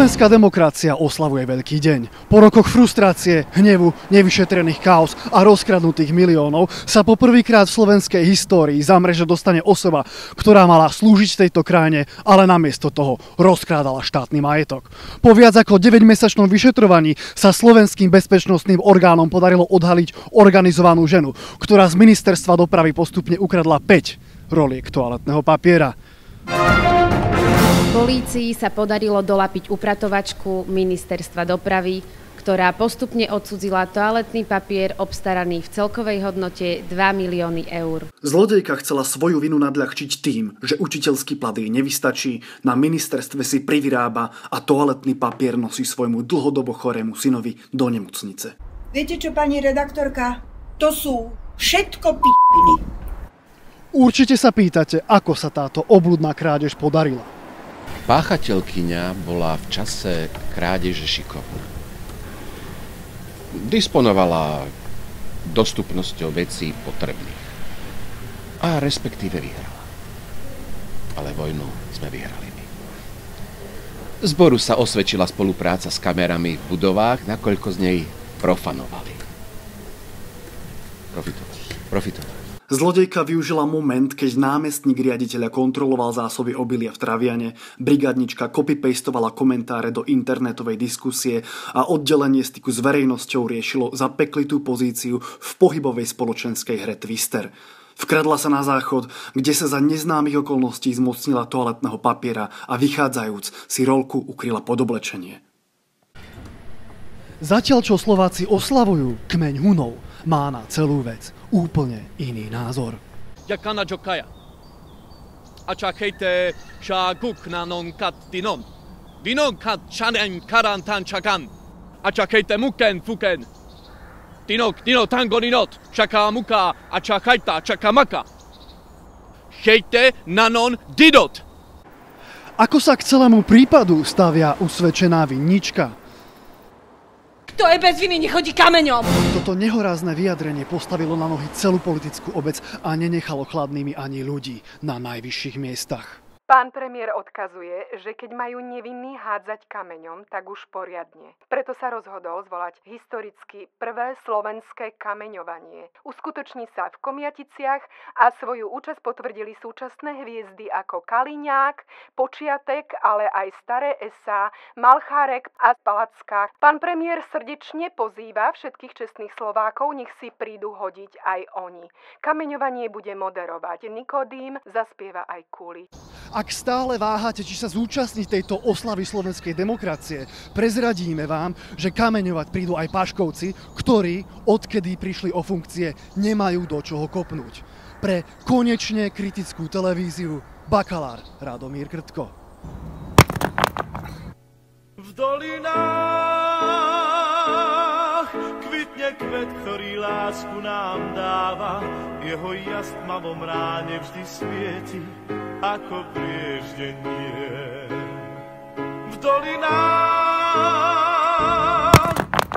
Slovenská demokracia oslavuje veľký deň. Po rokoch frustrácie, hnevu, nevyšetrených chaos a rozkradnutých miliónov sa poprvýkrát v slovenskej histórii za mreže dostane osoba, ktorá mala slúžiť tejto krajine, ale namiesto toho rozkrádala štátny majetok. Po viac ako 9-mesačnom vyšetrovaní sa slovenským bezpečnostným orgánom podarilo odhaliť organizovanú ženu, ktorá z ministerstva dopravy postupne ukradla 5 roliek toaletného papiera. Polícii sa podarilo dolapiť upratovačku ministerstva dopravy, ktorá postupne odcudzila toaletný papier obstaraný v celkovej hodnote 2 milióny eur. Zlodejka chcela svoju vinu nadľahčiť tým, že učiteľský plat jej nevystačí, na ministerstve si privyrába a toaletný papier nosí svojmu dlhodobo chorému synovi do nemocnice. Viete čo, pani redaktorka? To sú všetko p***iny. Určite sa pýtate, ako sa táto obludná krádež podarila. Páchateľkyňa bola v čase krádeže šikovná. Disponovala dostupnosťou vecí potrebných. A respektíve vyhrala. Ale vojnu sme vyhrali my. Zboru sa osvedčila spolupráca s kamerami v budovách, nakoľko z nej profanovali. Profitovali. Zlodejka využila moment, keď námestník riaditeľa kontroloval zásoby obilia v Traviane, brigádnička copy-pastovala komentáre do internetovej diskusie a oddelenie styku s verejnosťou riešilo zapeklitú pozíciu v pohybovej spoločenskej hre Twister. Vkradla sa na záchod, kde sa za neznámych okolností zmocnila toaletného papiera a vychádzajúc si rolku ukryla pod oblečenie. Zatiaľ, čo Slováci oslavujú kmeň Hunov, má na celú vec úplne iný názor. Jakana Jokaja. A čakajte šaguk na non kat dinon. Dinon kat čanen karantan čakan. A čakajte muken fuken. Dinok dino tango dinot. Čaká muka a čakajta čakamaka. Hejte na non didot. Ako sa k celému prípadu stavia usvedčená vinnička? Kto je bez viny, nechodí kameňom! Toto nehorázne vyjadrenie postavilo na nohy celú politickú obec a nenechalo chladnými ani ľudí na najvyšších miestach. Pán premiér odkazuje, že keď majú nevinní hádzať kameňom, tak už poriadne. Preto sa rozhodol zvolať historicky prvé slovenské kameňovanie. Uskutoční sa v Komiaticiach a svoju účasť potvrdili súčasné hviezdy ako Kaliňák, Počiatek, ale aj Staré Esá, Malchárek a Palacka. Pán premiér srdečne pozýva všetkých čestných Slovákov, nech si prídu hodiť aj oni. Kameňovanie bude moderovať Nikodým, zaspieva aj Kuli. Ak stále váhate, či sa zúčastniť tejto oslavy slovenskej demokracie, prezradíme vám, že kameňovať prídu aj Paškovci, ktorí, odkedy prišli o funkcie, nemajú do čoho kopnúť. Pre konečne kritickú televíziu bakalár Radomír Krtko. V dolinách kvitne kvet, ktorý lásku nám dáva, jeho jas v tmavom ráne vždy svieti ako prieždenie. V dolinách